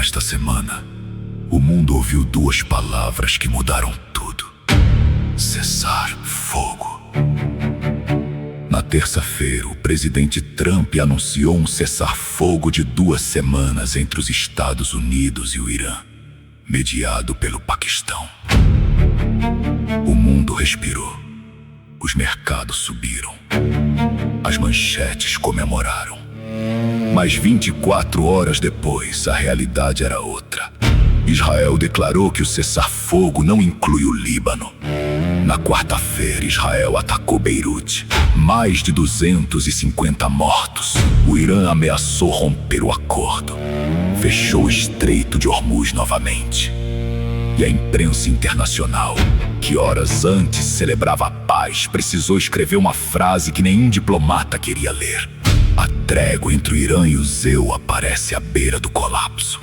Nesta semana, o mundo ouviu duas palavras que mudaram tudo: cessar fogo. Na terça-feira, o presidente Trump anunciou um cessar-fogo de 2 semanas entre os Estados Unidos e o Irã, mediado pelo Paquistão. O mundo respirou. Os mercados subiram. As manchetes comemoraram. Mas 24 horas depois, a realidade era outra. Israel declarou que o cessar-fogo não inclui o Líbano. Na quarta-feira, Israel atacou Beirute. Mais de 250 mortos. O Irã ameaçou romper o acordo. Fechou o Estreito de Hormuz novamente. E a imprensa internacional, que horas antes celebrava a paz, precisou escrever uma frase que nenhum diplomata queria ler. A trégua entre o Irã e o ZEU aparece à beira do colapso.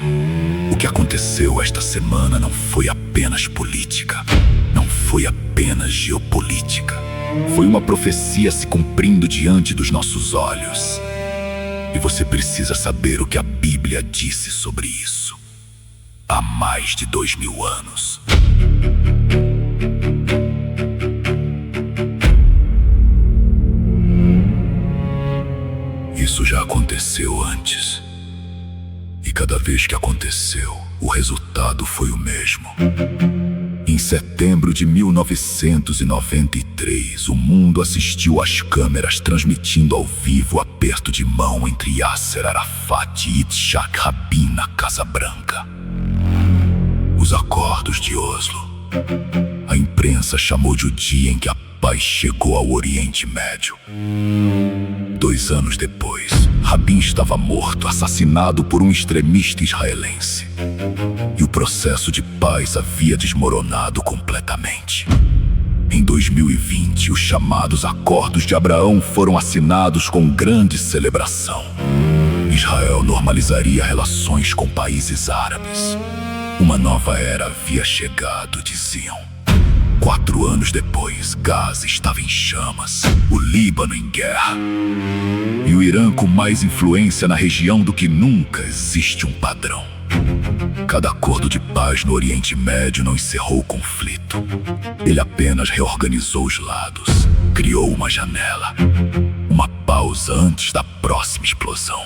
O que aconteceu esta semana não foi apenas política, não foi apenas geopolítica. Foi uma profecia se cumprindo diante dos nossos olhos. E você precisa saber o que a Bíblia disse sobre isso. Há mais de 2000 anos. Isso já aconteceu antes. E cada vez que aconteceu, o resultado foi o mesmo. Em setembro de 1993, o mundo assistiu às câmeras transmitindo ao vivo o aperto de mão entre Yasser Arafat e Yitzhak Rabin na Casa Branca. Os acordos de Oslo. A imprensa chamou de o dia em que a paz chegou ao Oriente Médio. 2 anos depois, Rabin estava morto, assassinado por um extremista israelense. E o processo de paz havia desmoronado completamente. Em 2020, os chamados Acordos de Abraão foram assinados com grande celebração. Israel normalizaria relações com países árabes. Uma nova era havia chegado, diziam. 4 anos depois, Gaza estava em chamas, o Líbano em guerra. E o Irã com mais influência na região do que nunca. Existe um padrão. Cada acordo de paz no Oriente Médio não encerrou o conflito. Ele apenas reorganizou os lados, criou uma janela, uma pausa antes da próxima explosão.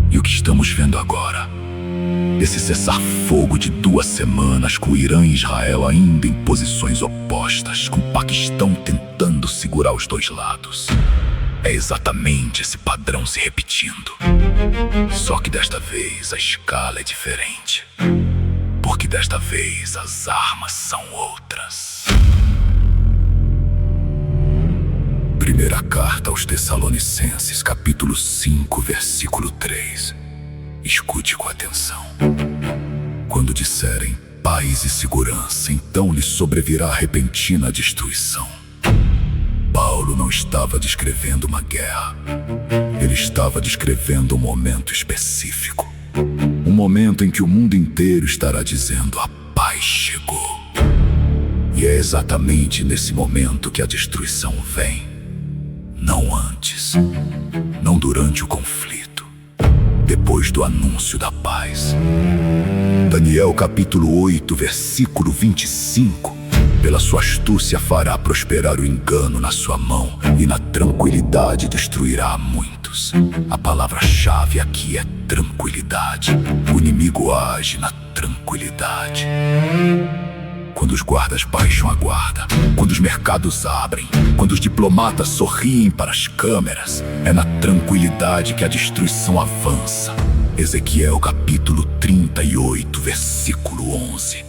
E o que estamos vendo agora? Esse cessar-fogo de 2 semanas, com o Irã e Israel ainda em posições opostas, com o Paquistão tentando segurar os 2 lados. É exatamente esse padrão se repetindo. Só que desta vez a escala é diferente. Porque desta vez as armas são outras. Primeira carta aos Tessalonicenses, capítulo 5, versículo 3. Escute com atenção. Quando disserem paz e segurança, então lhes sobrevirá repentina destruição. Paulo não estava descrevendo uma guerra. Ele estava descrevendo um momento específico. Um momento em que o mundo inteiro estará dizendo: a paz chegou. E é exatamente nesse momento que a destruição vem. Não antes. Não durante o conflito. Depois do anúncio da paz. Daniel capítulo 8, versículo 25. Pela sua astúcia fará prosperar o engano na sua mão, e na tranquilidade destruirá a muitos. A palavra-chave aqui é tranquilidade. O inimigo age na tranquilidade. Quando os guardas baixam a guarda, quando os mercados abrem, quando os diplomatas sorriem para as câmeras, é na tranquilidade que a destruição avança. Ezequiel capítulo 38, versículo 11.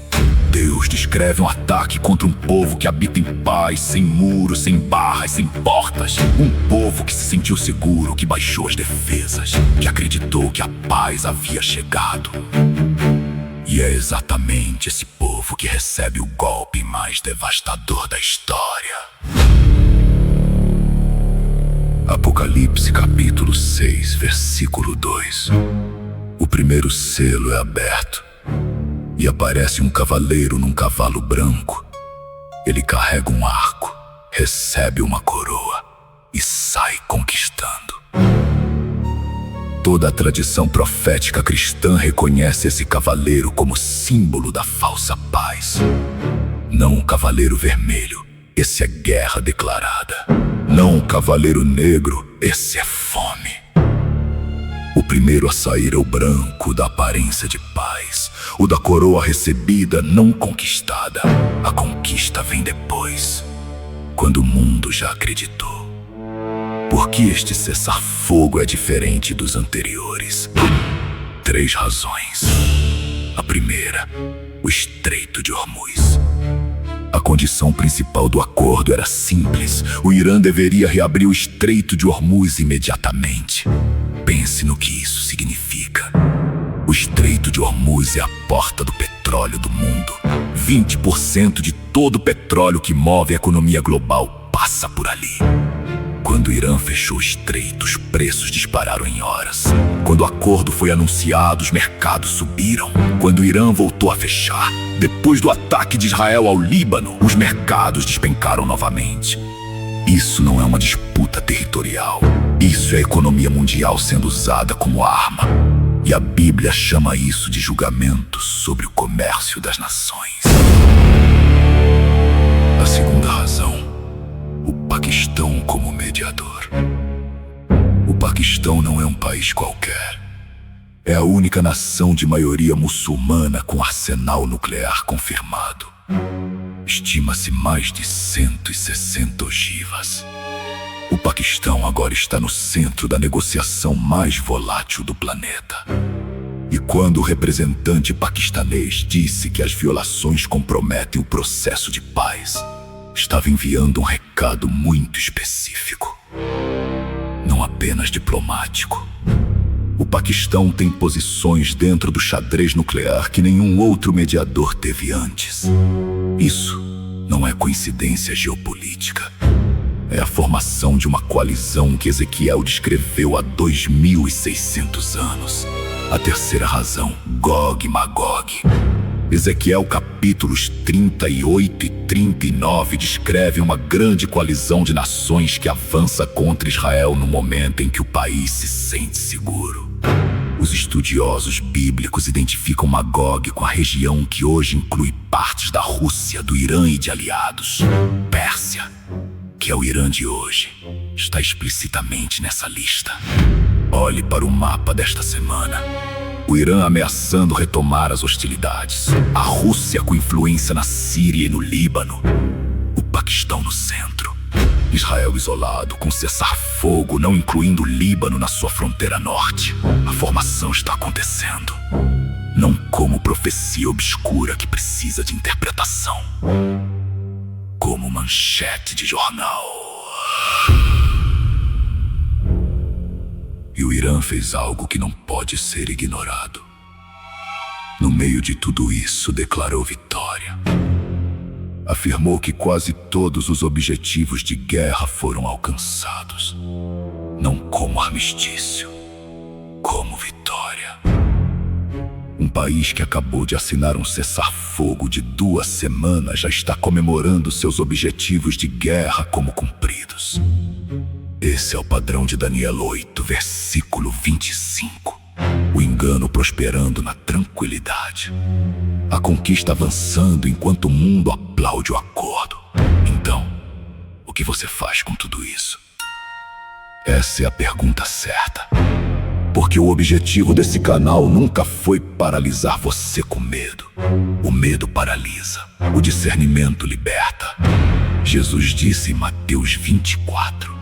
Deus descreve um ataque contra um povo que habita em paz, sem muros, sem barras, sem portas. Um povo que se sentiu seguro, que baixou as defesas, que acreditou que a paz havia chegado. E é exatamente esse povo que recebe o golpe mais devastador da história. Apocalipse capítulo 6, versículo 2. O primeiro selo é aberto e aparece um cavaleiro num cavalo branco. Ele carrega um arco, recebe uma coroa e sai conquistando. Toda a tradição profética cristã reconhece esse cavaleiro como símbolo da falsa paz. Não o cavaleiro vermelho, esse é guerra declarada. Não o cavaleiro negro, esse é fome. O primeiro a sair é o branco, da aparência de paz. O da coroa recebida, não conquistada. A conquista vem depois, quando o mundo já acreditou. Por que este cessar-fogo é diferente dos anteriores? 3 razões. A primeira, o Estreito de Hormuz. A condição principal do acordo era simples. O Irã deveria reabrir o Estreito de Hormuz imediatamente. Pense no que isso significa. O Estreito de Hormuz é a porta do petróleo do mundo. 20% de todo o petróleo que move a economia global passa por ali. Quando o Irã fechou o estreito, os preços dispararam em horas. Quando o acordo foi anunciado, os mercados subiram. Quando o Irã voltou a fechar, depois do ataque de Israel ao Líbano, os mercados despencaram novamente. Isso não é uma disputa territorial. Isso é a economia mundial sendo usada como arma. E a Bíblia chama isso de julgamento sobre o comércio das nações. A segunda razão, o Paquistão como mediador. O Paquistão não é um país qualquer. É a única nação de maioria muçulmana com arsenal nuclear confirmado. Estima-se mais de 160 ogivas. O Paquistão agora está no centro da negociação mais volátil do planeta. E quando o representante paquistanês disse que as violações comprometem o processo de paz, estava enviando um recado muito específico, não apenas diplomático. O Paquistão tem posições dentro do xadrez nuclear que nenhum outro mediador teve antes. Isso não é coincidência geopolítica. É a formação de uma coalizão que Ezequiel descreveu há 2.600 anos. A terceira razão, Gog e Magog. Ezequiel capítulos 38 e 39 descreve uma grande coalizão de nações que avança contra Israel no momento em que o país se sente seguro. Os estudiosos bíblicos identificam Magog com a região que hoje inclui partes da Rússia, do Irã e de aliados. Pérsia, que é o Irã de hoje, está explicitamente nessa lista. Olhe para o mapa desta semana. O Irã ameaçando retomar as hostilidades. A Rússia com influência na Síria e no Líbano. O Paquistão no centro. Israel isolado, com cessar-fogo, não incluindo o Líbano na sua fronteira norte. A formação está acontecendo. Não como profecia obscura que precisa de interpretação. Como manchete de jornal. E o Irã fez algo que não pode ser ignorado. No meio de tudo isso, declarou vitória. Afirmou que quase todos os objetivos de guerra foram alcançados. Não como armistício, como vitória. Um país que acabou de assinar um cessar-fogo de 2 semanas já está comemorando seus objetivos de guerra como cumpridos. Esse é o padrão de Daniel 8, versículo 25. O engano prosperando na tranquilidade. A conquista avançando enquanto o mundo aplaude o acordo. Então, o que você faz com tudo isso? Essa é a pergunta certa. Porque o objetivo desse canal nunca foi paralisar você com medo. O medo paralisa, o discernimento liberta. Jesus disse em Mateus 24: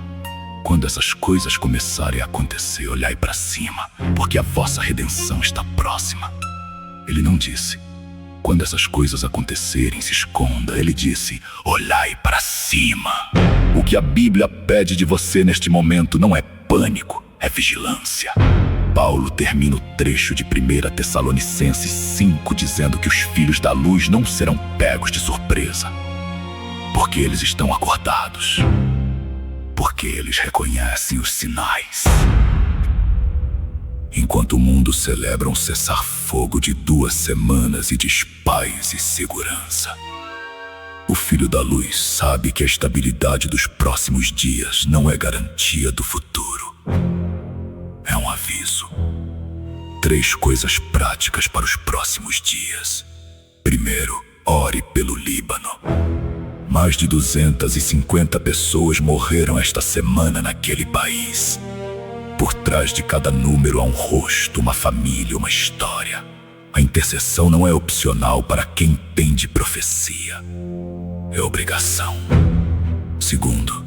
quando essas coisas começarem a acontecer, olhai para cima, porque a vossa redenção está próxima. Ele não disse: quando essas coisas acontecerem, se esconda. Ele disse: olhai para cima. O que a Bíblia pede de você neste momento não é pânico, é vigilância. Paulo termina o trecho de 1 Tessalonicenses 5 dizendo que os filhos da luz não serão pegos de surpresa, porque eles estão acordados, porque eles reconhecem os sinais. Enquanto o mundo celebra um cessar-fogo de 2 semanas e diz paz e segurança, o Filho da Luz sabe que a estabilidade dos próximos dias não é garantia do futuro. É um um aviso. 3 coisas práticas para os próximos dias. Primeiro, ore pelo Líbano. Mais de 250 pessoas morreram esta semana naquele país. Por trás de cada número há um rosto, uma família, uma história. A intercessão não é opcional para quem entende profecia. É obrigação. Segundo,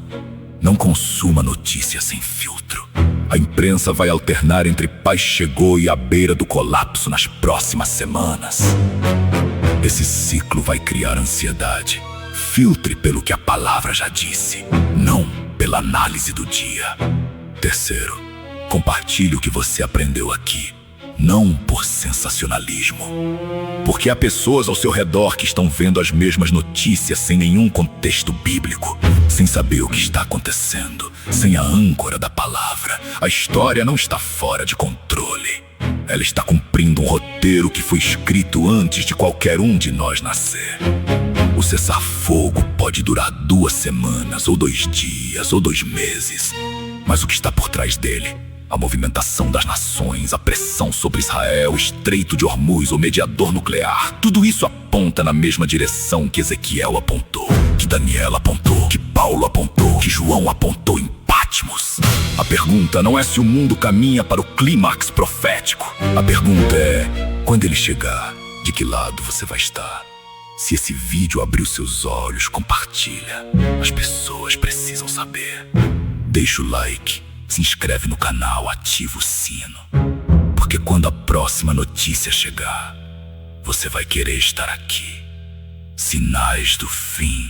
não consuma notícias sem filtro. A imprensa vai alternar entre paz chegou e à beira do colapso nas próximas semanas. Esse ciclo vai criar ansiedade. Filtre pelo que a palavra já disse, não pela análise do dia. Terceiro, compartilhe o que você aprendeu aqui, não por sensacionalismo. Porque há pessoas ao seu redor que estão vendo as mesmas notícias sem nenhum contexto bíblico, sem saber o que está acontecendo, sem a âncora da palavra. A história não está fora de controle. Ela está cumprindo um roteiro que foi escrito antes de qualquer um de nós nascer. O cessar-fogo pode durar 2 semanas, ou 2 dias, ou 2 meses. Mas o que está por trás dele? A movimentação das nações, a pressão sobre Israel, o Estreito de Hormuz, o mediador nuclear. Tudo isso aponta na mesma direção que Ezequiel apontou, que Daniel apontou, que Paulo apontou, que João apontou em Patmos. A pergunta não é se o mundo caminha para o clímax profético. A pergunta é, quando ele chegar, de que lado você vai estar? Se esse vídeo abriu seus olhos, compartilha. As pessoas precisam saber. Deixa o like, se inscreve no canal, ativa o sino. Porque quando a próxima notícia chegar, você vai querer estar aqui. Sinais do fim.